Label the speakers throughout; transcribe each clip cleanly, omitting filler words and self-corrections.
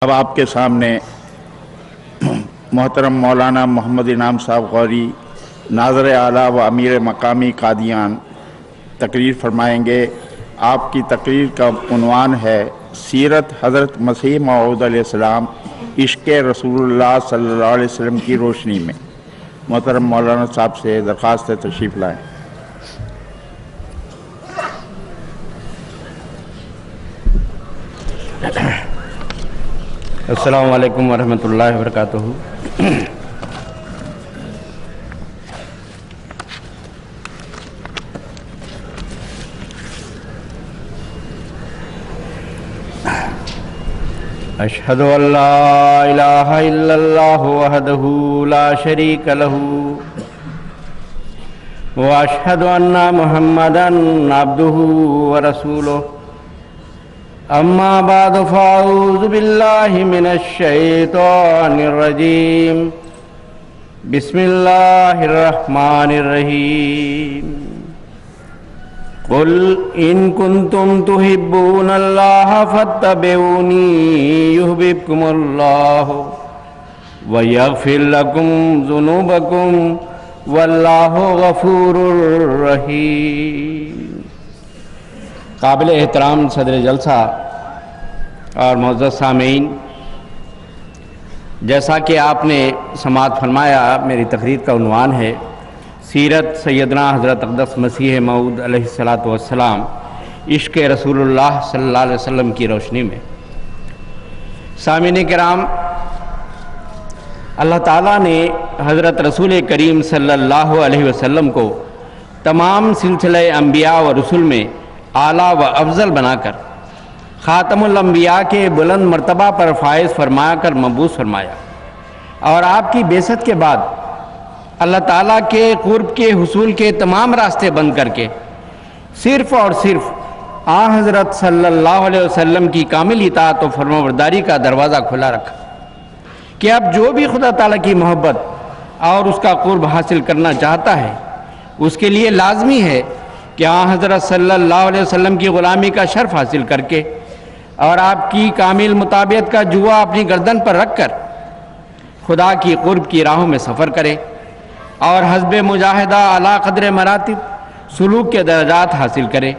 Speaker 1: اب آپ کے سامنے محترم مولانا محمد انعام صاحب غوری ناظر اعلیٰ و امیر مقامی قادیان تقریر فرمائیں گے۔ آپ کی تقریر کا عنوان ہے سیرت حضرت مسیح موعود علیہ السلام عشق رسول اللہ صلی اللہ علیہ وسلم کی روشنی میں۔ محترم مولانا صاحب سے درخواست ہے تشریف لائیں۔
Speaker 2: السلام علیکم ورحمۃ اللہ وبرکاتہ۔ اشہد ان لا الہ الا اللہ وحدہ لا شریک لہ واشہد ان محمدا عبدہ ورسولہ۔ اما بعد فاعوذ باللہ من الشیطان الرجیم۔ بسم اللہ الرحمن الرحیم۔ قل ان کنتم تحبون اللہ فاتبعونی یحببکم اللہ ویغفر لکم ذنوبکم واللہ غفور رحیم۔ قابل احترام صدر جلسہ اور معزز سامعین، جیسا کہ آپ نے سماعت فرمایا، میری تقریر کا عنوان ہے سیرت سیدنا حضرت اقدس مسیح موعود علیہ السلام عشق رسول اللہ صلی اللہ علیہ وسلم کی روشنی میں۔ سامعین کرام، اللہ تعالیٰ نے حضرت رسول کریم صلی اللہ علیہ وسلم کو تمام سلسلہ انبیاء و رسول میں اعلیٰ و افضل بنا کر خاتم الانبیاء کے بلند مرتبہ پر فائز فرما کر مبعوث فرمایا، اور آپ کی بعثت کے بعد اللہ تعالیٰ کے قرب کے حصول کے تمام راستے بند کر کے صرف اور صرف حضرت صلی اللہ علیہ وسلم کی کامل اطاعت و فرمانبرداری کا دروازہ کھلا رکھا کہ اب جو بھی خدا تعالیٰ کی محبت اور اس کا قرب حاصل کرنا چاہتا ہے، اس کے لیے لازمی ہے کہ حضرت صلی اللہ علیہ وسلم کی غلامی کا شرف حاصل کر کے اور آپ کی کامل مطابعت کا جوا اپنی گردن پر رکھ کر خدا کی قرب کی راہوں میں سفر کرے اور حسب مجاہدہ اعلیٰ قدر مراتب سلوک کے درجات حاصل کرے۔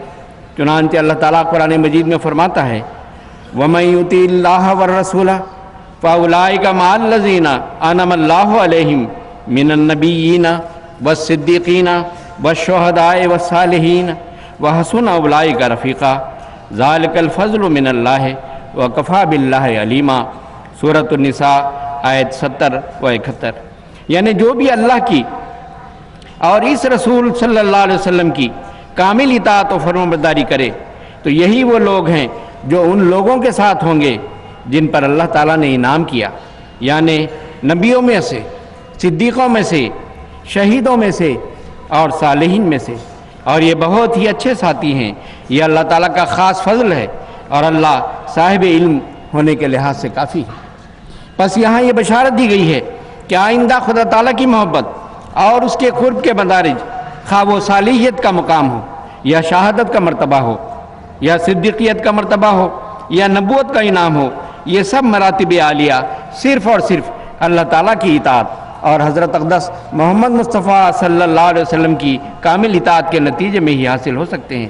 Speaker 2: چنانچہ اللہ تعالیٰ قرآن مجید میں فرماتا ہے وَمَن يُطِعِ اللَّهَ وَالرَّسُولَ فَأُولَٰئِكَ مَعَ الَّذِينَ أَنْعَمَ اللَّهُ عَلَيْهِم مِّنَ النَّبِيِّينَ وَالصِّدِّيقِينَ وَالشُّهَدَاءِ وَالصَّالِحِينَ وَحَسُنَ أُولَٰئِكَ رَفِيقًا ذَلِكَ الْفَضْلُ مِنَ اللَّهِ وَكَفَىٰ بِاللَّهِ عَلِيمًا۔ سورۃ النساء آیت 70 و 71۔ یعنی جو بھی اللہ کی اور اس رسول صلی اللہ علیہ وسلم کی کامل اطاعت و فرمانبرداری کرے تو یہی وہ لوگ ہیں جو ان لوگوں کے ساتھ ہوں گے جن پر اللہ تعالیٰ نے انعام کیا، یعنی نبیوں میں سے، صدیقوں میں سے، شہیدوں میں سے اور صالحین میں سے، اور یہ بہت ہی اچھے ساتھی ہیں۔ یہ اللہ تعالیٰ کا خاص فضل ہے اور اللہ صاحب علم ہونے کے لحاظ سے کافی ہے۔ بس یہاں یہ بشارت دی گئی ہے کہ آئندہ خدا تعالیٰ کی محبت اور اس کے قرب کے مدارج، خواہ وہ صالحیت کا مقام ہو یا شہادت کا مرتبہ ہو یا صدیقیت کا مرتبہ ہو یا نبوت کا انعام ہو، یہ سب مراتب عالیہ صرف اور صرف اللہ تعالیٰ کی اطاعت اور حضرت اقدس محمد مصطفیٰ صلی اللہ علیہ وسلم کی کامل اطاعت کے نتیجے میں ہی حاصل ہو سکتے ہیں۔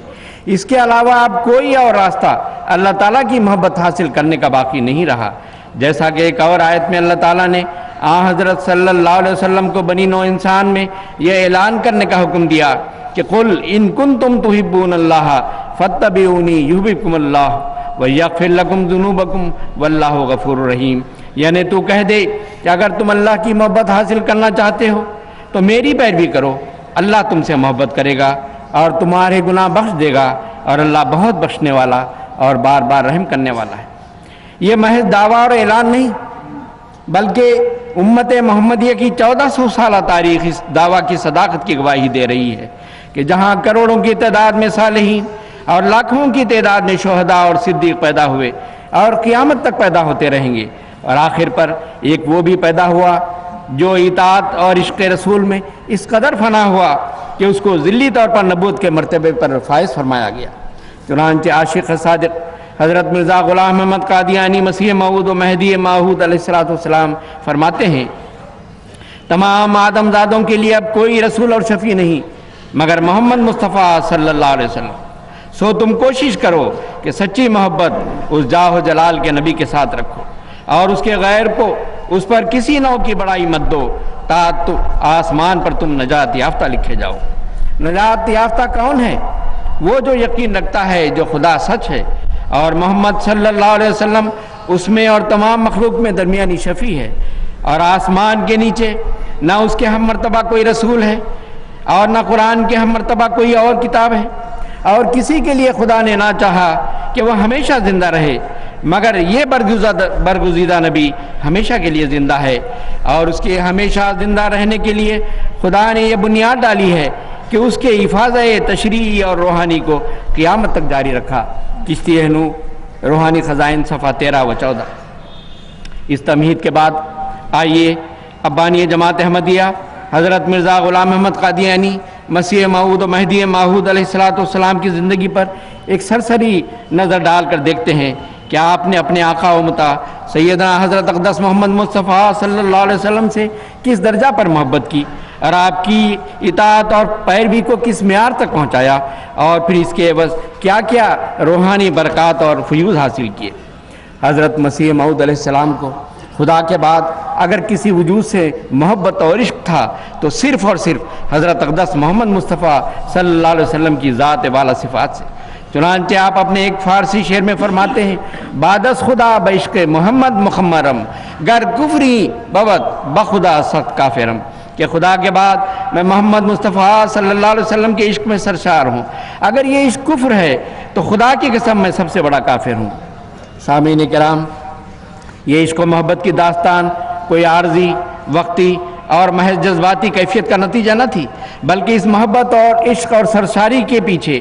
Speaker 2: اس کے علاوہ اب کوئی اور راستہ اللہ تعالیٰ کی محبت حاصل کرنے کا باقی نہیں رہا، جیسا کہ ایک اور آیت میں اللہ تعالیٰ نے حضرت صلی اللہ علیہ وسلم کو بنی نوع انسان میں یہ اعلان کرنے کا حکم دیا کہ قل ان کنتم تحبون اللہ فاتبعونی یحببکم اللہ ویغفر لکم ذنوبکم واللہ غفور رحیم۔ یعنی تو کہہ دے کہ اگر تم اللہ کی محبت حاصل کرنا چاہتے ہو تو میری پیروی کرو، اللہ تم سے محبت کرے گا اور تمہارے گناہ بخش دے گا، اور اللہ بہت بخشنے والا اور بار بار رحم کرنے والا ہے۔ یہ محض دعویٰ اور اعلان نہیں، بلکہ امت محمدیہ کی 1400 سالہ تاریخ اس دعویٰ کی صداقت کی گواہی دے رہی ہے کہ جہاں کروڑوں کی تعداد میں صالحین اور لاکھوں کی تعداد میں شہداء اور صدیق پیدا ہوئے اور قیامت تک پیدا ہوتے رہیں گے، اور آخر پر ایک وہ بھی پیدا ہوا جو اطاعت اور عشق رسول میں اس قدر فنا ہوا کہ اس کو ذلی طور پر نبوت کے مرتبے پر فائز فرمایا گیا۔ چنانچہ عاشق صادق حضرت مرزا غلام احمد قادیانی مسیح موعود و مہدی موعود علیہ السلام فرماتے ہیں تمام آدم زادوں کے لیے اب کوئی رسول اور شفیع نہیں مگر محمد مصطفیٰ صلی اللہ علیہ وسلم، سو تم کوشش کرو کہ سچی محبت اس جاہ و جلال کے نبی کے ساتھ رکھو اور اس کے غیر کو اس پر کسی نوع کی بڑائی مت دو تا آسمان پر تم نجات یافتہ لکھے جاؤ۔ نجات یافتہ کون ہے؟ وہ جو یقین رکھتا ہے جو خدا سچ ہے اور محمد صلی اللہ علیہ وسلم اس میں اور تمام مخلوق میں درمیانی شفیع ہے، اور آسمان کے نیچے نہ اس کے ہم مرتبہ کوئی رسول ہے اور نہ قرآن کے ہم مرتبہ کوئی اور کتاب ہے، اور کسی کے لیے خدا نے نہ چاہا کہ وہ ہمیشہ زندہ رہے مگر یہ برگزیدہ نبی ہمیشہ کے لیے زندہ ہے، اور اس کے ہمیشہ زندہ رہنے کے لیے خدا نے یہ بنیاد ڈالی ہے کہ اس کے حفاظت تشریعی اور روحانی کو قیامت تک جاری رکھا۔ کشتی نو روحانی خزائن صفحہ 13 و 14۔ اس تمہید کے بعد آئیے اب بانی جماعت احمدیہ حضرت مرزا غلام احمد قادیانی مسیح موعود و مہدی موعود علیہ السلام کی زندگی پر ایک سرسری نظر ڈال کر دیکھتے ہیں کہ آپ نے اپنے آقا و مطاع سیدنا حضرت اقدس محمد مصطفیٰ صلی اللہ علیہ وسلم سے کس درجہ پر محبت کی اور آپ کی اطاعت اور پیروی کو کس معیار تک پہنچایا، اور پھر اس کے عوض کیا کیا روحانی برکات اور فیوز حاصل کیے۔ حضرت مسیح موعود علیہ السلام کو خدا کے بعد اگر کسی وجود سے محبت اور عشق تھا تو صرف اور صرف حضرت اقدس محمد مصطفیٰ صلی اللہ علیہ وسلم کی ذات والا صفات سے۔ چنانچہ آپ اپنے ایک فارسی شعر میں فرماتے ہیں بادس خدا بعشق محمد مخمرم گر کفری بوت بخدا سخت کافرم، کہ خدا کے بعد میں محمد مصطفیٰ صلی اللہ علیہ وسلم کے عشق میں سرشار ہوں، اگر یہ عشق کفر ہے تو خدا کی قسم میں سب سے بڑا کافر ہوں۔ سامعین کرام، یہ عشق و محبت کی داستان کوئی عارضی، وقتی اور محض جذباتی کیفیت کا نتیجہ نہ تھی، بلکہ اس محبت اور عشق اور سرشاری کے پیچھے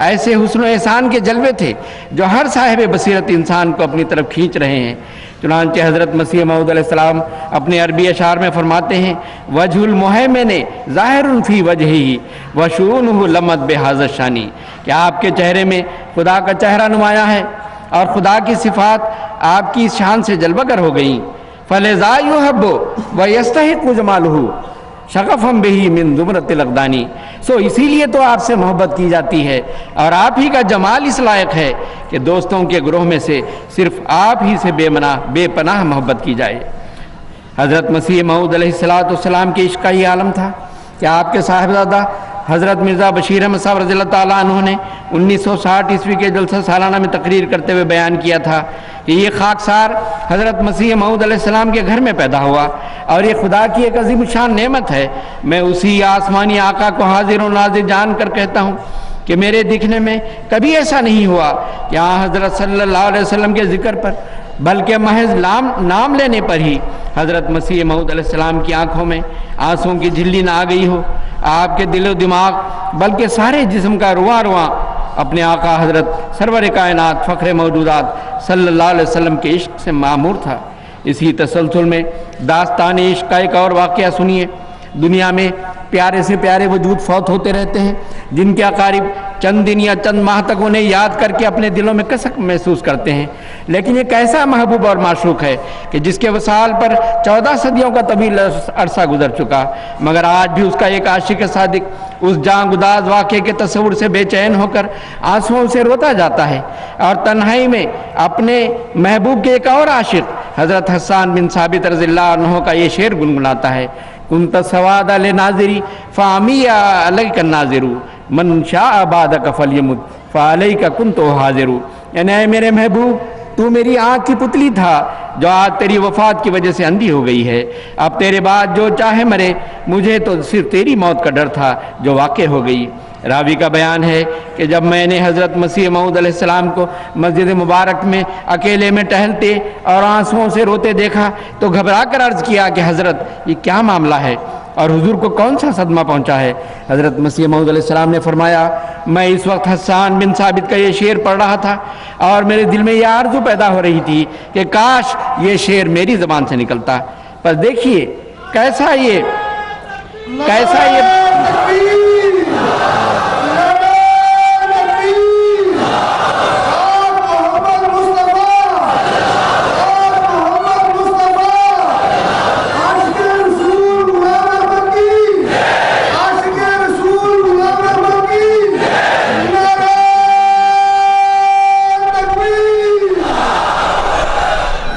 Speaker 2: ایسے حسن و احسان کے جلوے تھے جو ہر صاحب بصیرت انسان کو اپنی طرف کھینچ رہے ہیں۔ چنانچہ حضرت مسیح موعود علیہ السلام اپنے عربی اشعار میں فرماتے ہیں وجہ المہیمن ظاہر فی وجہہ وشؤونہ لمت بہذا الشانی، کہ آپ کے چہرے میں خدا کا چہرہ نمایاں ہے اور خدا کی صفات آپ کی شان سے جلوہ گر ہو گئیں۔ فَلِذَا يُحَبُّ وَيَسْتَحِقُّ جَمَالُهُ شغفم بہی من زمرۃ الاقدانی، سو اسی لیے تو آپ سے محبت کی جاتی ہے اور آپ ہی کا جمال اس لائق ہے کہ دوستوں کے گروہ میں سے صرف آپ ہی سے بے پناہ محبت کی جائے۔ حضرت مسیح موعود علیہ السلام کے عشق کا یہ عالم تھا کہ آپ کے صاحبزادہ حضرت مرزا بشیر احمد صاحب رضی اللہ تعالیٰ عنہ نے 1960 عیسوی کے جلسہ سالانہ میں تقریر کرتے ہوئے بیان کیا تھا کہ یہ خاکسار حضرت مسیح موعود علیہ السلام کے گھر میں پیدا ہوا اور یہ خدا کی ایک عظیم شان نعمت ہے۔ میں اسی آسمانی آقا کو حاضر و ناظر جان کر کہتا ہوں کہ میرے دکھنے میں کبھی ایسا نہیں ہوا کہ حضرت صلی اللہ علیہ وسلم کے ذکر پر بلکہ محض نام لینے پر ہی حضرت مسیح موعود علیہ السلام کی آنکھوں میں آنسوں کی جھلی نہ آ گئی ہو۔ آپ کے دل و دماغ بلکہ سارے جسم کا رواں رواں اپنے آقا حضرت سرور کائنات فخر موجودات صلی اللہ علیہ وسلم کے عشق سے معمور تھا۔ اسی تسلسل میں داستان عشق کا ایک اور واقعہ سنیے۔ دنیا میں پیارے سے پیارے وجود فوت ہوتے رہتے ہیں جن کے اقارب چند دن یا چند ماہ تک انہیں یاد کر کے اپنے دلوں میں کسک محسوس کرتے ہیں، لیکن ایک ایسا محبوب اور معشوق ہے کہ جس کے وصال پر 14 صدیوں کا طویل عرصہ گزر چکا، مگر آج بھی اس کا ایک عاشق صادق اس جاں گداز واقعے کے تصور سے بے چین ہو کر آنسوؤں سے روتا جاتا ہے، اور تنہائی میں اپنے محبوب کے ایک اور عاشق حضرت حسان بن ثابت رضی اللہ عنہ کا یہ شعر گنگناتا ہے کنت سواد لناظری فامی علیک الناظر من شاء بعدک فلیمت فعلیک کنت حاضر، یعنی اے میرے محبوب تو میری آنکھ کی پتلی تھا جو آج تیری وفات کی وجہ سے اندھی ہو گئی ہے، اب تیرے بعد جو چاہے مرے، مجھے تو صرف تیری موت کا ڈر تھا جو واقع ہو گئی۔ راوی کا بیان ہے کہ جب میں نے حضرت مسیح موعود علیہ السلام کو مسجد مبارک میں اکیلے میں ٹہلتے اور آنسوؤں سے روتے دیکھا تو گھبرا کر عرض کیا کہ حضرت یہ کیا معاملہ ہے اور حضور کو کون سا صدمہ پہنچا ہے؟ حضرت مسیح موعود علیہ السلام نے فرمایا میں اس وقت حسان بن ثابت کا یہ شعر پڑھ رہا تھا اور میرے دل میں یہ آرزو پیدا ہو رہی تھی کہ کاش یہ شعر میری زبان سے نکلتا، پر دیکھیے کیسا یہ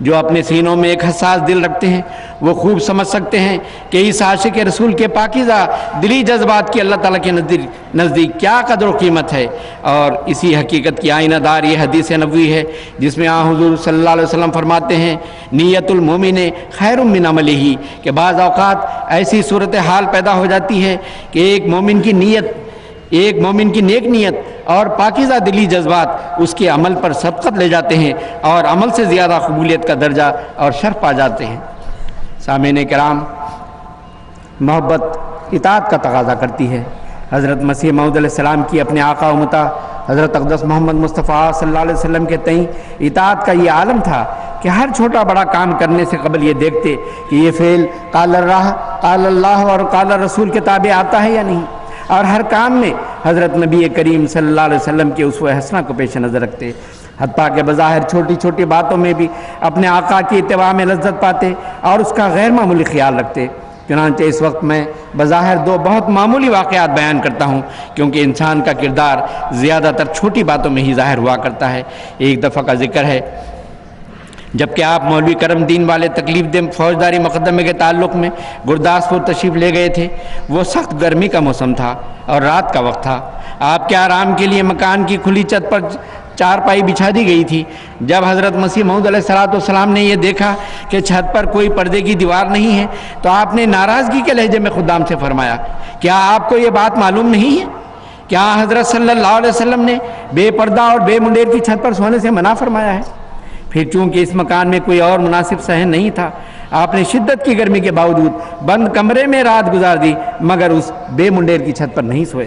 Speaker 2: جو اپنے سینوں میں ایک حساس دل رکھتے ہیں وہ خوب سمجھ سکتے ہیں کہ اس عاشق رسول کے پاکیزہ دلی جذبات کی اللہ تعالیٰ کے نزدیک کیا قدر و قیمت ہے۔ اور اسی حقیقت کی آئینہ دار یہ حدیث نبوی ہے جس میں حضور صلی اللہ علیہ وسلم فرماتے ہیں نیت المومن خیر من عملہ، کہ بعض اوقات ایسی صورتحال پیدا ہو جاتی ہے کہ ایک مومن کی نیک نیت اور پاکیزہ دلی جذبات اس کے عمل پر سبقت لے جاتے ہیں اور عمل سے زیادہ قبولیت کا درجہ اور شرف پا جاتے ہیں۔ سامعین کرام، محبت اطاعت کا تقاضا کرتی ہے۔ حضرت مسیح موعود علیہ السلام کی اپنے آقا و متا حضرت اقدس محمد مصطفیٰ صلی اللہ علیہ وسلم کے تئیں اطاعت کا یہ عالم تھا کہ ہر چھوٹا بڑا کام کرنے سے قبل یہ دیکھتے کہ یہ فعل قال اللہ اور قال رسول کے تابع آتا ہے یا نہیں، اور ہر کام میں حضرت نبی کریم صلی اللہ علیہ وسلم کے اسوہ حسنہ کو پیش نظر رکھتے، حتیٰ کہ بظاہر چھوٹی چھوٹی باتوں میں بھی اپنے آقا کی اتباع میں لذت پاتے اور اس کا غیر معمولی خیال رکھتے۔ چنانچہ اس وقت میں بظاہر دو بہت معمولی واقعات بیان کرتا ہوں، کیونکہ انسان کا کردار زیادہ تر چھوٹی باتوں میں ہی ظاہر ہوا کرتا ہے۔ ایک دفعہ کا ذکر ہے جبکہ آپ مولوی کرم دین والے تکلیف دہ فوجداری مقدمے کے تعلق میں گرداسپور تشریف لے گئے تھے۔ وہ سخت گرمی کا موسم تھا اور رات کا وقت تھا۔ آپ کے آرام کے لیے مکان کی کھلی چھت پر چارپائی بچھا دی گئی تھی۔ جب حضرت مسیح موعود علیہ السلام نے یہ دیکھا کہ چھت پر کوئی پردے کی دیوار نہیں ہے تو آپ نے ناراضگی کے لہجے میں خدام سے فرمایا، کیا آپ کو یہ بات معلوم نہیں ہے؟ کیا حضرت صلی اللہ علیہ وسلم نے بے پردہ اور بے منڈیر کی چھت پر سونے سے منع فرمایا ہے؟ پھر چونکہ اس مکان میں کوئی اور مناسب صحن نہیں تھا، آپ نے شدت کی گرمی کے باوجود بند کمرے میں رات گزار دی، مگر اس بے منڈیر کی چھت پر نہیں سوئے۔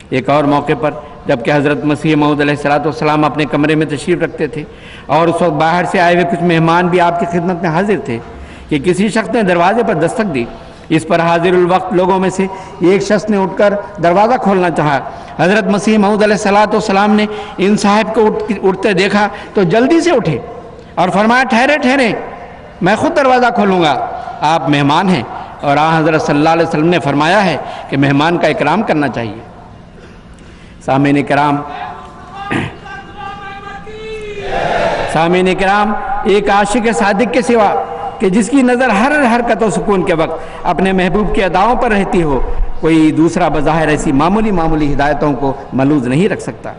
Speaker 2: ایک اور موقع پر جبکہ حضرت مسیح موعود علیہ السلام اپنے کمرے میں تشریف رکھتے تھے اور اس وقت باہر سے آئے ہوئے کچھ مہمان بھی آپ کی خدمت میں حاضر تھے کہ کسی شخص نے دروازے پر دستک دی۔ اس پر حاضر الوقت لوگوں میں سے ایک شخص نے اٹھ کر دروازہ کھولنا چاہا۔ حضرت مسیح موعود علیہ السلام نے ان صاحب کو اٹھتے دیکھا تو جلدی سے اٹھے اور فرمایا، ٹھہرے، میں خود دروازہ کھولوں گا، آپ مہمان ہیں۔ اور حضرت صلی اللہ علیہ وسلم نے فرمایا ہے کہ مہمان کا اکرام کرنا چاہیے۔ سامعین کرام، ایک عاشق صادق کے سوا کہ جس کی نظر ہر حرکت و سکون کے وقت اپنے محبوب کے اداؤں پر رہتی ہو، کوئی دوسرا بظاہر ایسی معمولی ہدایتوں کو ملوث نہیں رکھ سکتا۔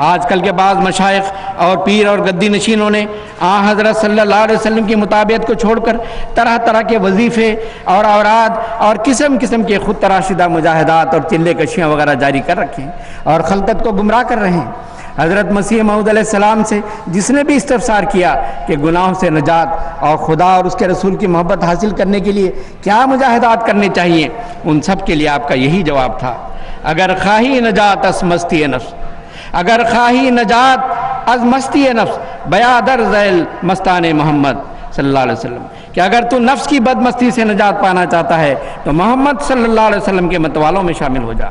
Speaker 2: آج کل کے بعض مشائخ اور پیر اور گدی نشینوں نے حضرت صلی اللہ علیہ وسلم کی مطابعت کو چھوڑ کر طرح طرح کے وظیفے اور اوراد اور قسم قسم کے خود تراشدہ مجاہدات اور چلے کشیاں وغیرہ جاری کر رکھے ہیں اور خلقت کو گمراہ کر رہے ہیں۔ حضرت مسیح موعود علیہ السلام سے جس نے بھی استفسار کیا کہ گناہوں سے نجات اور خدا اور اس کے رسول کی محبت حاصل کرنے کے لیے کیا مجاہدات کرنے چاہیے، ان سب کے لیے آپ کا یہی جواب تھا، اگر خواہی نجات از مستی نفس، اگر خواہی نجات از مستی نفس بیا در ذیل مستان محمد صلی اللہ علیہ وسلم، کہ اگر تو نفس کی بدمستی سے نجات پانا چاہتا ہے تو محمد صلی اللہ علیہ وسلم کے متوالوں میں شامل ہو جا۔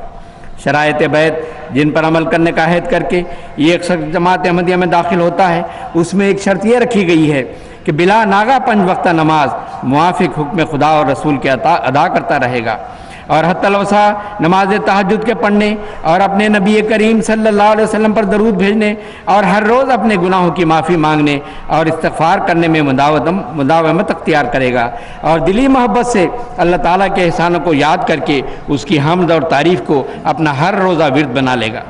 Speaker 2: شرائط بیت جن پر عمل کرنے کا عہد کر کے یہ ایک شخص جماعت احمدیہ میں داخل ہوتا ہے، اس میں ایک شرط یہ رکھی گئی ہے کہ بلا ناغہ 5 وقتہ نماز موافق حکم خدا اور رسول کے ادا کرتا رہے گا، اور حتی الوسع نماز تہجد کے پڑھنے اور اپنے نبی کریم صلی اللہ علیہ وسلم پر درود بھیجنے اور ہر روز اپنے گناہوں کی معافی مانگنے اور استغفار کرنے میں مداومت اختیار کرے گا، اور دلی محبت سے اللہ تعالیٰ کے احسانوں کو یاد کر کے اس کی حمد اور تعریف کو اپنا ہر روزہ ورد بنا لے گا۔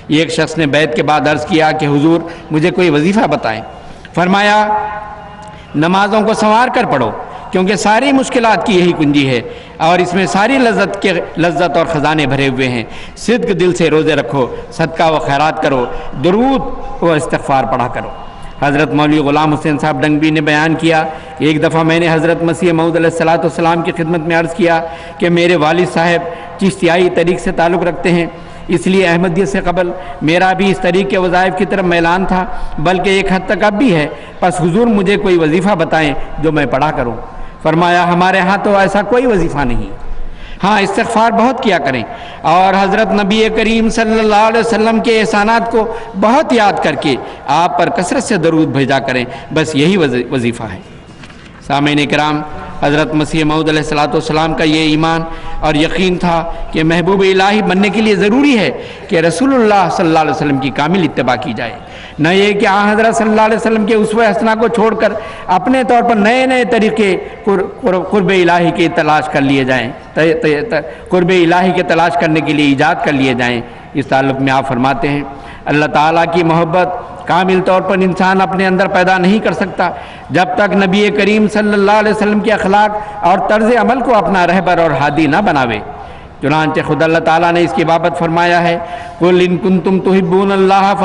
Speaker 2: ایک شخص نے بیعت کے بعد عرض کیا کہ حضور مجھے کوئی وظیفہ بتائیں۔ فرمایا، نمازوں کو سنوار کر پڑھو، کیونکہ ساری مشکلات کی یہی کنجی ہے اور اس میں ساری لذت اور خزانے بھرے ہوئے ہیں۔ صدق دل سے روزے رکھو، صدقہ و خیرات کرو، درود و استغفار پڑھا کرو۔ حضرت مولوی غلام حسین صاحب ڈنگبی نے بیان کیا کہ ایک دفعہ میں نے حضرت مسیح موعود علیہ السلام کی خدمت میں عرض کیا کہ میرے والد صاحب چشتیائی طریق سے تعلق رکھتے ہیں، اس لیے احمدیت سے قبل میرا بھی اس طریق کے وظائف کی طرف میلان تھا، بلکہ ایک حد تک اب بھی ہے، پس حضور مجھے کوئی وظیفہ بتائیں جو میں پڑھا کروں۔ فرمایا، ہمارے ہاں تو ایسا کوئی وظیفہ نہیں، ہاں استغفار بہت کیا کریں اور حضرت نبی کریم صلی اللہ علیہ وسلم کے احسانات کو بہت یاد کر کے آپ پر کثرت سے درود بھیجا کریں، بس یہی وظیفہ ہے۔ سامعین کرام، حضرت مسیح موعود علیہ السلام کا یہ ایمان اور یقین تھا کہ محبوب الہی بننے کے لیے ضروری ہے کہ رسول اللہ صلی اللہ علیہ وسلم کی کامل اتباع کی جائے، نہ یہ کہ حضرت صلی اللہ علیہ وسلم کے اسوہ حسنہ کو چھوڑ کر اپنے طور پر نئے نئے طریقے قرب الہی کے تلاش کر لیے جائیں، قرب الہی کے تلاش کرنے کے لیے ایجاد کر لیے جائیں۔ اس تعلق میں آپ فرماتے ہیں اللہ تعالیٰ کی محبت کامل طور پر انسان اپنے اندر پیدا نہیں کر سکتا جب تک نبی کریم صلی اللہ علیہ وسلم کے اخلاق اور طرز عمل کو اپنا رہبر اور ہادی نہ بناوے۔ چنانچہ خود اللہ تعالیٰ نے اس کی بابت فرمایا ہے قُلْ إِن كُنتُمْ تُحِبُّونَ اللَّهَ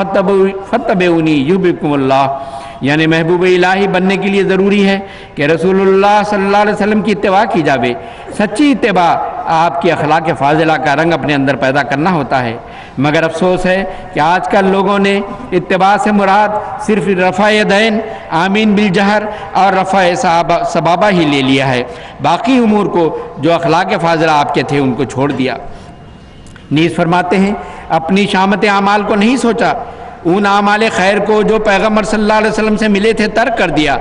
Speaker 2: فَاتَّبِعُونِي يُحْبِبْكُمُ اللَّهُ، یعنی محبوب الہی بننے کے لیے ضروری ہے کہ رسول اللہ صلی اللہ علیہ وسلم کی اتباع کی جاوے۔ سچی اتباع آپ کی اخلاق فاضلہ کا رنگ اپنے اندر پیدا کرنا ہوتا ہے، مگر افسوس ہے کہ آج کل لوگوں نے اتباع سے مراد صرف رفع یدین، آمین بالجہر اور رفع سبابہ ہی لے لیا ہے، باقی امور کو جو اخلاق فاضلہ آپ کے تھے ان کو چھوڑ دیا۔ نیز فرماتے ہیں اپنی شامت اعمال کو نہیں سوچا، ان اعمال خیر کو جو پیغمبر صلی اللہ علیہ وسلم سے ملے تھے ترک کر دیا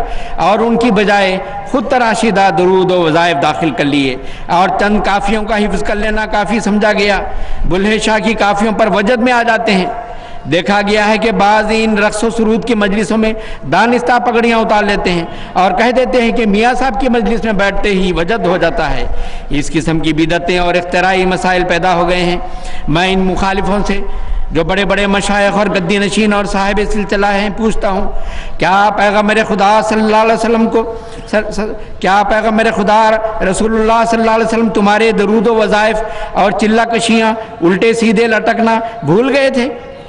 Speaker 2: اور ان کی بجائے خود تراشیدہ درود و وظائف داخل کر لیے، اور چند کافیوں کا حفظ کر لینا کافی سمجھا گیا۔ بلہے شاہ کی کافیوں پر وجد میں آ جاتے ہیں۔ دیکھا گیا ہے کہ بعض ان رقص و سرود کی مجلسوں میں دانستہ پگڑیاں اتار لیتے ہیں اور کہہ دیتے ہیں کہ میاں صاحب کی مجلس میں بیٹھتے ہی وجد ہو جاتا ہے۔ اس قسم کی بدعتیں اور اختراعی مسائل پیدا ہو گئے ہیں۔ میں ان مخالفوں سے جو بڑے بڑے مشائخ اور گدی نشین اور صاحب سلسلہ ہیں پوچھتا ہوں، کیا پیغمبر خدا صلی اللہ علیہ وسلم کیا پیغمبر خدا رسول اللہ صلی اللہ علیہ وسلم تمہارے درود و وظائف اور چلہ کشیاں الٹے سیدھے لٹکنا بھول گئے تھے؟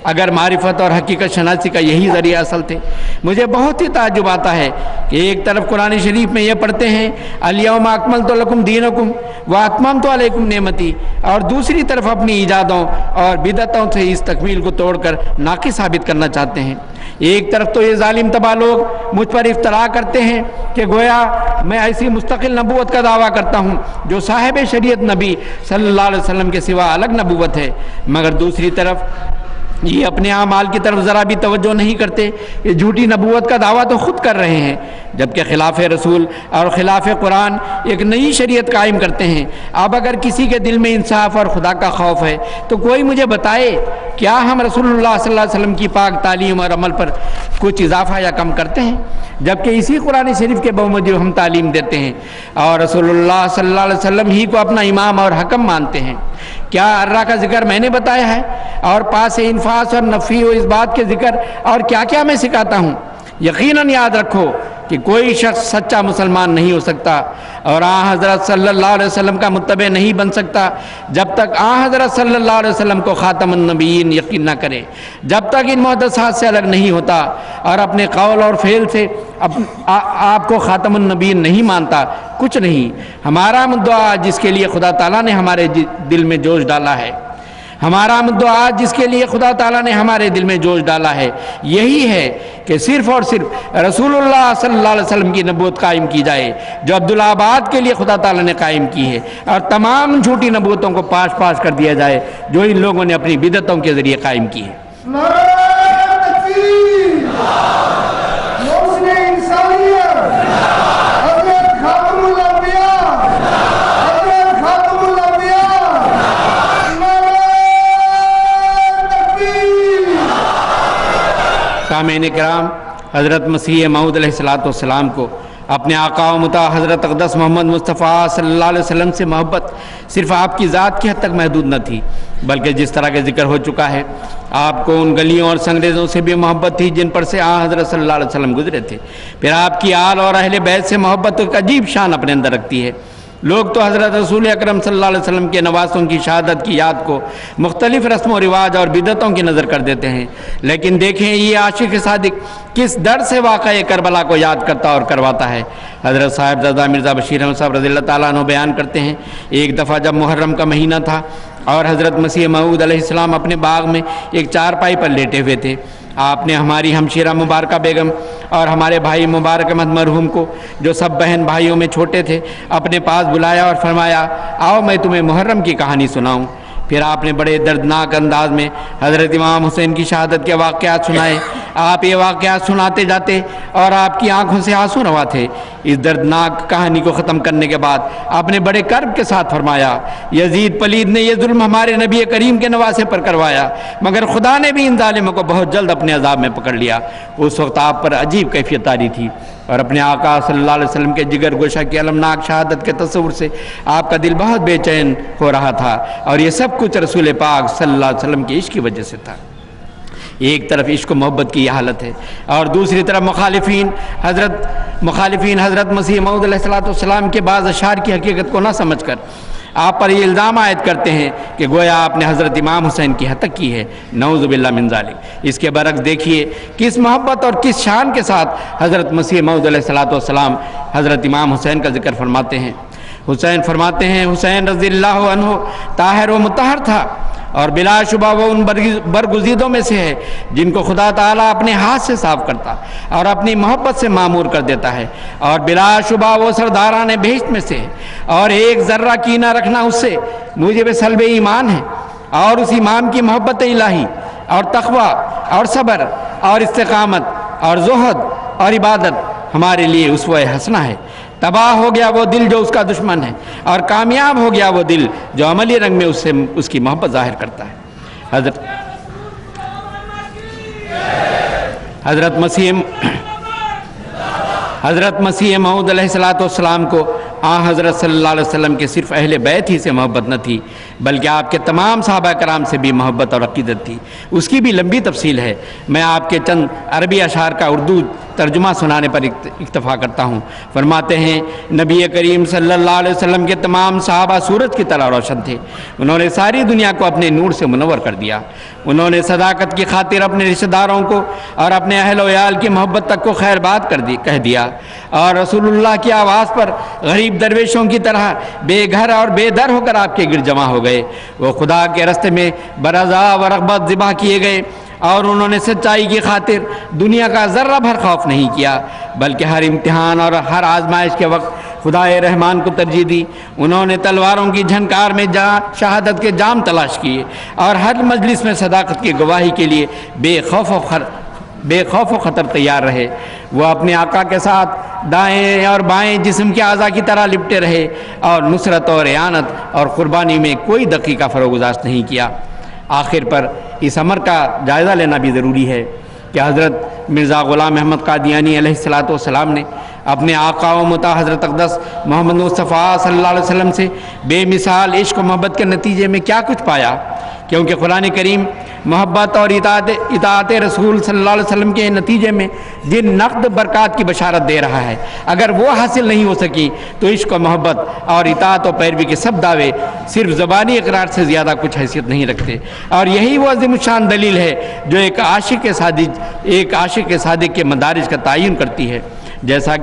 Speaker 2: اگر معرفت اور حقیقت شناسی کا یہی ذریعہ اصل تھے۔ مجھے بہت ہی تعجب آتا ہے کہ ایک طرف قرآن شریف میں یہ پڑھتے ہیں الیوم اکملت لکم دینکم واتممت علیکم نعمتی، اور دوسری طرف اپنی ایجادوں اور بدعتوں سے اس تکمیل کو توڑ کر ناقص ثابت کرنا چاہتے ہیں۔ ایک طرف تو یہ ظالم تباہ لوگ مجھ پر افتراء کرتے ہیں کہ گویا میں ایسی مستقل نبوت کا دعویٰ کرتا ہوں جو صاحب شریعت نبی صلی اللہ علیہ وسلم کے سوا الگ نبوت ہے، مگر دوسری طرف یہ اپنے اعمال کی طرف ذرا بھی توجہ نہیں کرتے۔ یہ جھوٹی نبوت کا دعویٰ تو خود کر رہے ہیں، جبکہ خلاف رسول اور خلاف قرآن ایک نئی شریعت قائم کرتے ہیں۔ اب اگر کسی کے دل میں انصاف اور خدا کا خوف ہے تو کوئی مجھے بتائے کیا ہم رسول اللہ صلی اللہ علیہ وسلم کی پاک تعلیم اور عمل پر کچھ اضافہ یا کم کرتے ہیں، جبکہ اسی قرآن شریف کے بموجب ہم تعلیم دیتے ہیں اور رسول اللہ صلی اللہ علیہ وسلم ہی کو اپنا امام اور حکم مانتے ہیں؟ کیا اللہ کا ذکر میں نے بتایا ہے اور پاس انفاس اور نفی و اس بات کے ذکر اور کیا کیا میں سکھاتا ہوں؟ یقیناً یاد رکھو کہ کوئی شخص سچا مسلمان نہیں ہو سکتا اور حضرت صلی اللہ علیہ وسلم کا متبع نہیں بن سکتا جب تک حضرت صلی اللہ علیہ وسلم کو خاتم النبیین یقین نہ کرے، جب تک ان محدثات سے الگ نہیں ہوتا اور اپنے قول اور فعل سے آپ کو خاتم النبیین نہیں مانتا۔ کچھ نہیں، ہمارا مدعا جس کے لیے خدا تعالیٰ نے ہمارے دل میں جوش ڈالا ہے، ہمارا مدعا جس کے لیے خدا تعالیٰ نے ہمارے دل میں جوش ڈالا ہے یہی ہے کہ صرف اور صرف رسول اللہ صلی اللہ علیہ وسلم کی نبوت قائم کی جائے جو عبدالآباد کے لیے خدا تعالیٰ نے قائم کی ہے، اور تمام جھوٹی نبوتوں کو پاش پاش کر دیا جائے جو ان لوگوں نے اپنی بدعتوں کے ذریعے قائم کی ہے۔ سامعین کرام، حضرت مسیح موعود علیہ السلام کو اپنے آقا و مطاع حضرت اقدس محمد مصطفیٰ صلی اللہ علیہ وسلم سے محبت صرف آپ کی ذات کی حد تک محدود نہ تھی، بلکہ جس طرح کے ذکر ہو چکا ہے آپ کو ان گلیوں اور سنگریزوں سے بھی محبت تھی جن پر سے حضرت صلی اللہ علیہ وسلم گزرے تھے۔ پھر آپ کی آل اور اہل بیت سے محبت ایک عجیب شان اپنے اندر رکھتی ہے۔ لوگ تو حضرت رسول اکرم صلی اللہ علیہ وسلم کے نواسوں کی شہادت کی یاد کو مختلف رسم و رواج اور بدعتوں کی نظر کر دیتے ہیں، لیکن دیکھیں یہ عاشق صادق کس در سے واقعہ کربلا کو یاد کرتا اور کرواتا ہے۔ حضرت صاحبزادہ مرزا بشیر احمد صاحب رضی اللہ تعالیٰ عنہ بیان کرتے ہیں ایک دفعہ جب محرم کا مہینہ تھا اور حضرت مسیح موعود علیہ السلام اپنے باغ میں ایک چارپائی پر لیٹے ہوئے تھے، آپ نے ہماری ہمشیرہ مبارکہ بیگم اور ہمارے بھائی مبارک احمد مرحوم کو جو سب بہن بھائیوں میں چھوٹے تھے اپنے پاس بلایا اور فرمایا آؤ میں تمہیں محرم کی کہانی سناؤں۔ پھر آپ نے بڑے دردناک انداز میں حضرت امام حسین کی شہادت کے واقعات سنائے۔ آپ یہ واقعات سناتے جاتے اور آپ کی آنکھوں سے آنسو رواں تھے۔ اس دردناک کہانی کو ختم کرنے کے بعد آپ نے بڑے کرب کے ساتھ فرمایا، یزید پلید نے یہ ظلم ہمارے نبی کریم کے نواسے پر کروایا، مگر خدا نے بھی ان ظالموں کو بہت جلد اپنے عذاب میں پکڑ لیا۔ اس وقت آپ پر عجیب کیفیت طاری تھی اور اپنے آقا صلی اللہ علیہ وسلم کے جگر گوشہ کی المناک شہادت کے تصور سے آپ کا دل بہت بے چین ہو رہا تھا، اور یہ سب کچھ رسول پاک صلی اللہ علیہ وسلم کے عشق کی وجہ سے تھا۔ ایک طرف عشق و محبت کی یہ حالت ہے اور دوسری طرف مخالفین حضرت مسیح موعود علیہ السلام کے بعض اشعار کی حقیقت کو نہ سمجھ کر آپ پر یہ الزام عائد کرتے ہیں کہ گویا آپ نے حضرت امام حسین کی ہتک کی ہے، نعوذ باللہ من ذالک۔ اس کے برعکس دیکھیے کس محبت اور کس شان کے ساتھ حضرت مسیح موعود علیہ السلام حضرت امام حسین کا ذکر فرماتے ہیں۔ حسین رضی اللہ عنہ طاہر و مطہر تھا، اور بلا شبہ وہ ان برگزیدوں میں سے ہے جن کو خدا تعالیٰ اپنے ہاتھ سے صاف کرتا اور اپنی محبت سے معمور کر دیتا ہے، اور بلا شبہ وہ سرداران بہشت میں سے ہے، اور ایک ذرہ کینہ رکھنا اس سے موجب سلب ایمان ہے، اور اس ایمان کی محبت الہی اور تقوی اور صبر اور استقامت اور زہد اور عبادت ہمارے لیے اسوہ حسنہ ہے۔ تباہ ہو گیا وہ دل جو اس کا دشمن ہے، اور کامیاب ہو گیا وہ دل جو عملی رنگ میں اس کی محبت ظاہر کرتا ہے۔ حضرت مسیح موعود علیہ السلام کو حضرت صلی اللہ علیہ وسلم کے صرف اہل بیت ہی سے محبت نہ تھی، بلکہ آپ کے تمام صحابہ کرام سے بھی محبت اور عقیدت تھی۔ اس کی بھی لمبی تفصیل ہے، میں آپ کے چند عربی اشعار کا اردو ترجمہ سنانے پر اکتفا کرتا ہوں۔ فرماتے ہیں، نبی کریم صلی اللہ علیہ وسلم کے تمام صحابہ سورج کی طرح روشن تھے، انہوں نے ساری دنیا کو اپنے نور سے منور کر دیا۔ انہوں نے صداقت کی خاطر اپنے رشتہ داروں کو اور اپنے اہل و عیال کی محبت تک کو خیر بات کہہ دیا، اور رسول اللہ کی آواز پر غریب درویشوں کی طرح بے گھر اور بے در ہو کر آپ کے گرد جمع ہو گئے۔ وہ خدا کے راستے میں برضا و رغبت ذبح کیے گئے، اور انہوں نے سچائی کی خاطر دنیا کا ذرہ بھر خوف نہیں کیا، بلکہ ہر امتحان اور ہر آزمائش کے وقت خدائے رحمان کو ترجیح دی۔ انہوں نے تلواروں کی جھنکار میں شہادت کے جام تلاش کیے، اور ہر مجلس میں صداقت کی گواہی کے لیے بے خوف و خطر تیار رہے۔ وہ اپنے آقا کے ساتھ دائیں اور بائیں جسم کے اعضاء کی طرح لپٹے رہے، اور نصرت اور اعانت اور قربانی میں کوئی دقیقہ فروگزاشت نہیں کیا۔ آخر پر اس امر کا جائزہ لینا بھی ضروری ہے کہ حضرت مرزا غلام احمد قادیانی علیہ السلام نے اپنے آقا و مطاع حضرت اقدس محمد مصطفیٰ صلی اللہ علیہ وسلم سے بے مثال عشق و محبت کے نتیجے میں کیا کچھ پایا، کیونکہ قرآن کریم محبت اور اطاعت رسول صلی اللہ علیہ وسلم کے نتیجے میں جن نقد برکات کی بشارت دے رہا ہے، اگر وہ حاصل نہیں ہو سکی تو عشق و محبت اور اطاعت و پیروی کے سب دعوے صرف زبانی اقرار سے زیادہ کچھ حیثیت نہیں رکھتے۔ اور یہی وہ عظیم الشان دلیل ہے جو ایک عاشق صادق کے مدارج کا تعین کرتی ہے۔ جیسا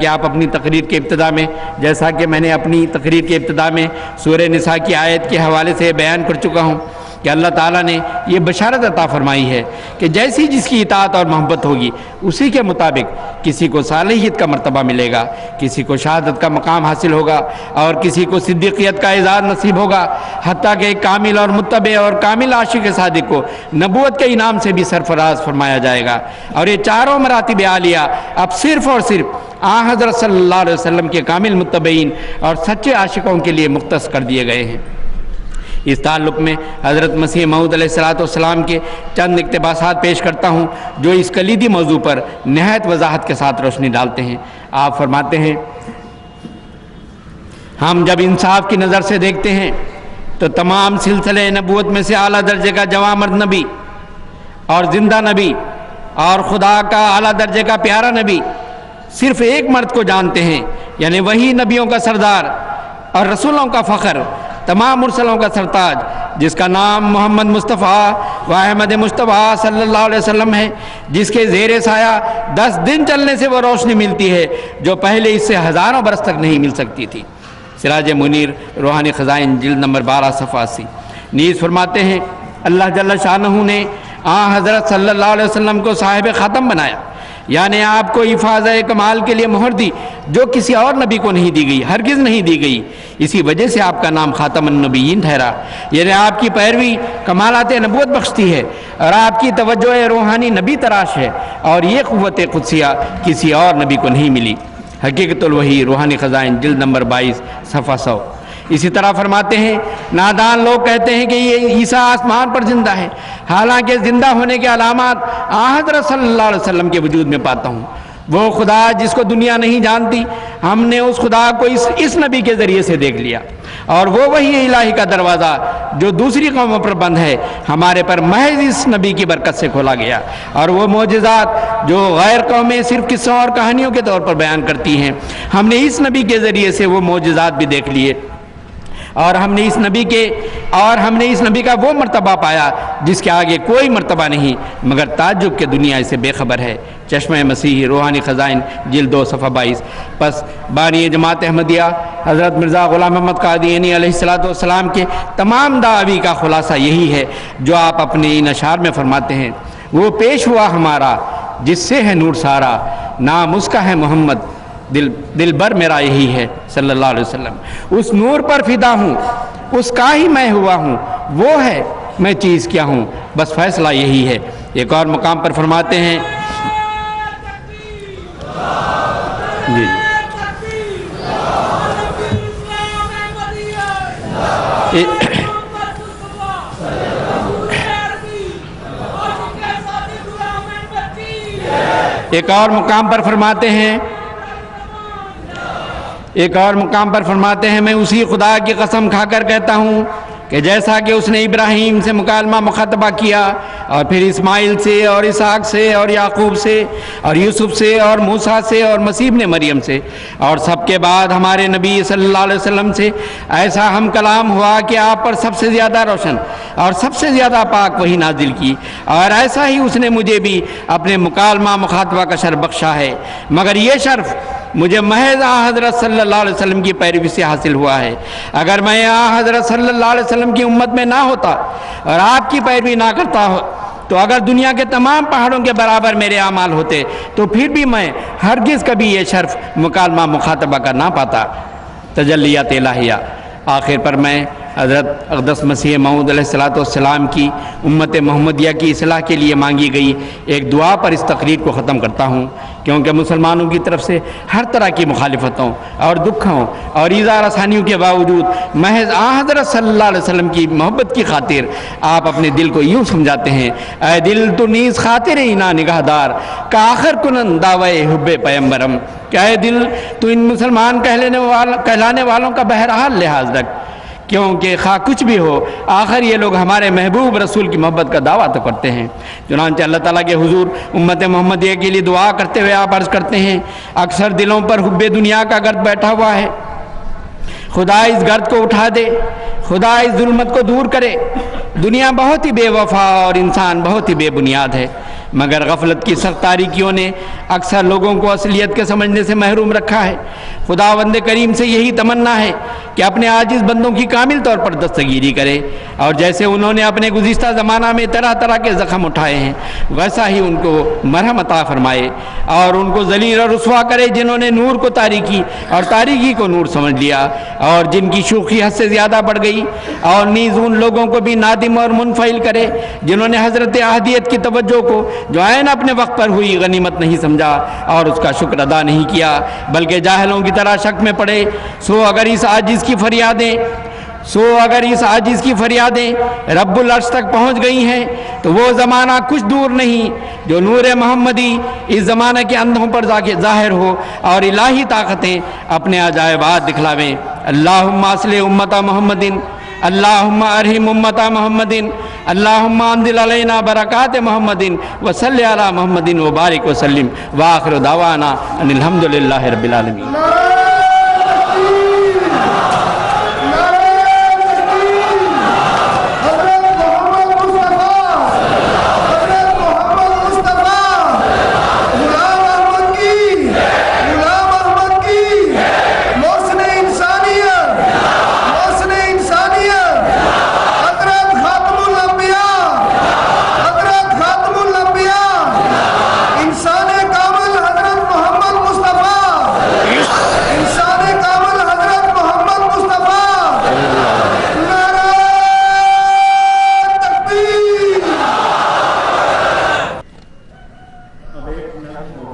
Speaker 2: کہ میں نے اپنی تقریر کے ابتدا میں سورہ نساء کی آیت کے حوالے سے بیان کر چکا ہوں کہ اللہ تعالیٰ نے یہ بشارت عطا فرمائی ہے کہ جیسی جس کی اطاعت اور محبت ہوگی اسی کے مطابق کسی کو صالحیت کا مرتبہ ملے گا، کسی کو شہادت کا مقام حاصل ہوگا، اور کسی کو صدیقیت کا اعزاز نصیب ہوگا، حتیٰ کہ ایک کامل اور متبع اور کامل عاشق صادق کو نبوت کے انعام سے بھی سرفراز فرمایا جائے گا۔ اور یہ چاروں مراتب عالیہ اب صرف اور صرف حضرت صلی اللہ علیہ وسلم کے کامل متبعین اور سچے عاشقوں کے لیے مختص کر دیے گئے ہیں۔ اس تعلق میں حضرت مسیح موعود علیہ السلام کے چند اقتباسات پیش کرتا ہوں جو اس کلیدی موضوع پر نہایت وضاحت کے ساتھ روشنی ڈالتے ہیں۔ آپ فرماتے ہیں، ہم جب انصاف کی نظر سے دیکھتے ہیں تو تمام سلسلے نبوت میں سے اعلیٰ درجے کا جواں مرد نبی اور زندہ نبی اور خدا کا اعلیٰ درجے کا پیارا نبی صرف ایک مرد کو جانتے ہیں، یعنی وہی نبیوں کا سردار اور رسولوں کا فخر، تمام مرسلوں کا سرتاج، جس کا نام محمد مصطفیٰ و احمد مصطفیٰ صلی اللہ علیہ وسلم ہے، جس کے زیر سایہ 10 دن چلنے سے وہ روشنی ملتی ہے جو پہلے اس سے ہزاروں برس تک نہیں مل سکتی تھی۔ سراج منیر روحانی خزائن جلد نمبر 12 صفحہ 80۔ نیز فرماتے ہیں، اللہ جل شانہ نے حضرت صلی اللہ علیہ وسلم کو صاحب خاتم بنایا، یعنی آپ کو حفاظ کمال کے لیے مہر دی جو کسی اور نبی کو نہیں دی گئی، ہرگز نہیں دی گئی۔ اسی وجہ سے آپ کا نام خاتم النبیین ٹھہرا، یعنی آپ کی پیروی کمالات نبوت بخشتی ہے اور آپ کی توجہ روحانی نبی تراش ہے، اور یہ قوت قدسیہ کسی اور نبی کو نہیں ملی۔ حقیقت الوحی روحانی خزائن جلد نمبر 22 صفحہ 100۔ اسی طرح فرماتے ہیں نادان لوگ کہتے ہیں کہ یہ عیسیٰ آسمان پر زندہ ہے، حالانکہ زندہ ہونے کے علامات حضرت صلی اللہ علیہ وسلم کے وجود میں پاتا ہوں۔ وہ خدا جس کو دنیا نہیں جانتی، ہم نے اس خدا کو اس نبی کے ذریعے سے دیکھ لیا، اور وہ وہی الہی کا دروازہ جو دوسری قوموں پر بند ہے ہمارے پر محض اس نبی کی برکت سے کھولا گیا، اور وہ معجزات جو غیر قومیں صرف قصوں اور کہانیوں کے طور پر بیان کرتی ہیں، ہم نے اس نبی کے ذریعے سے وہ معجزات بھی دیکھ لیے، اور ہم نے اس نبی کا وہ مرتبہ پایا جس کے آگے کوئی مرتبہ نہیں، مگر تعجب کہ دنیا اسے بے خبر ہے۔ چشمہ مسیح روحانی خزائن جلد 2 صفحہ 22۔ پس بانی جماعت احمدیہ حضرت مرزا غلام محمد قادیانی علیہ السلام کے تمام دعوی کا خلاصہ یہی ہے جو آپ اپنے ان اشعار میں فرماتے ہیں۔ وہ پیش ہوا ہمارا جس سے ہے نور سارا، نام اس کا ہے محمد، دل بر میرا یہی ہے صلی اللہ علیہ وسلم۔ اس نور پر فدا ہوں، اس کا ہی میں ہوا ہوں، وہ ہے میں چیز کیا ہوں، بس فیصلہ یہی ہے۔ ایک اور مقام پر فرماتے ہیں جی ایک اور مقام پر فرماتے ہیں میں اسی خدا کی قسم کھا کر کہتا ہوں کہ جیسا کہ اس نے ابراہیم سے مکالمہ مخاطبہ کیا، اور پھر اسماعیل سے اور اسحاق سے اور یعقوب سے اور یوسف سے اور موسیٰ سے اور مسیح ابن مریم سے، اور سب کے بعد ہمارے نبی صلی اللہ علیہ وسلم سے ایسا ہم کلام ہوا کہ آپ پر سب سے زیادہ روشن اور سب سے زیادہ پاک وحی نازل کی، اور ایسا ہی اس نے مجھے بھی اپنے مکالمہ مخاطبہ کا شرف بخشا ہے، مگر یہ شرف مجھے محض حضرت صلی اللہ علیہ وسلم کی پیروی سے حاصل ہوا ہے۔ اگر میں حضرت صلی اللہ علیہ وسلم کی امت میں نہ ہوتا اور آپ کی پیروی نہ کرتا ہو، تو اگر دنیا کے تمام پہاڑوں کے برابر میرے اعمال ہوتے تو پھر بھی میں ہرگز کبھی یہ شرف مکالمہ مخاطبہ کر نہ پاتا۔ تجلیات الہیہ۔ آخر پر میں حضرت اقدس مسیح موعود علیہ السلام کی امت محمدیہ کی اصلاح کے لیے مانگی گئی ایک دعا پر اس تقریر کو ختم کرتا ہوں، کیونکہ مسلمانوں کی طرف سے ہر طرح کی مخالفتوں اور دکھوں اور ایذا رسانیوں کے باوجود محض حضرت صلی اللہ علیہ وسلم کی محبت کی خاطر آپ اپنے دل کو یوں سمجھاتے ہیں: اے دل تو نیز خاطر اینا نگہدار کا آخر کنن دعوی حب پیمبرم، کہ اے دل تو ان مسلمان کہلانے والوں کا بہرحال لحاظ رکھ، کیونکہ خواہ کچھ بھی ہو آخر یہ لوگ ہمارے محبوب رسول کی محبت کا دعویٰ تو کرتے ہیں۔ چنانچہ اللہ تعالیٰ کے حضور امت محمدیہ کے لیے دعا کرتے ہوئے آپ عرض کرتے ہیں: اکثر دلوں پر حب دنیا کا گرد بیٹھا ہوا ہے، خدا اس گرد کو اٹھا دے، خدا اس ظلمت کو دور کرے۔ دنیا بہت ہی بے وفا اور انسان بہت ہی بے بنیاد ہے، مگر غفلت کی سخت تاریکیوں نے اکثر لوگوں کو اصلیت کے سمجھنے سے محروم رکھا ہے۔ خداوند کریم سے یہی تمنا ہے کہ اپنے عاجز بندوں کی کامل طور پر دستگیری کرے، اور جیسے انہوں نے اپنے گزشتہ زمانہ میں طرح طرح کے زخم اٹھائے ہیں، ویسا ہی ان کو مرہم عطا فرمائے، اور ان کو ذلیل اور رسوا کرے جنہوں نے نور کو تاریکی اور تاریکی کو نور سمجھ لیا، اور جن کی شوخی حد سے زیادہ بڑھ گئی، اور نیز ان لوگوں کو بھی نادم اور منفعل کرے جنہوں نے حضرت احدیت کی توجہ کو جو عین اپنے وقت پر ہوئی غنیمت نہیں سمجھا اور اس کا شکر ادا نہیں کیا، بلکہ جاہلوں کی طرح شک میں پڑے۔ سو اگر اس عاجز کی فریادیں رب العرش تک پہنچ گئی ہیں تو وہ زمانہ کچھ دور نہیں جو نور محمدی اس زمانہ کے اندھوں پر ظاہر ہو اور الہی طاقتیں اپنے عجائبات دکھلاویں۔ اللہم اصلح امت محمد، اللہم ارحم امت محمد، اللہم انزل علینا برکات محمد وصلی علی محمد وبارک وسلم، وآخر دعوانا ان الحمدللہ رب العالمین۔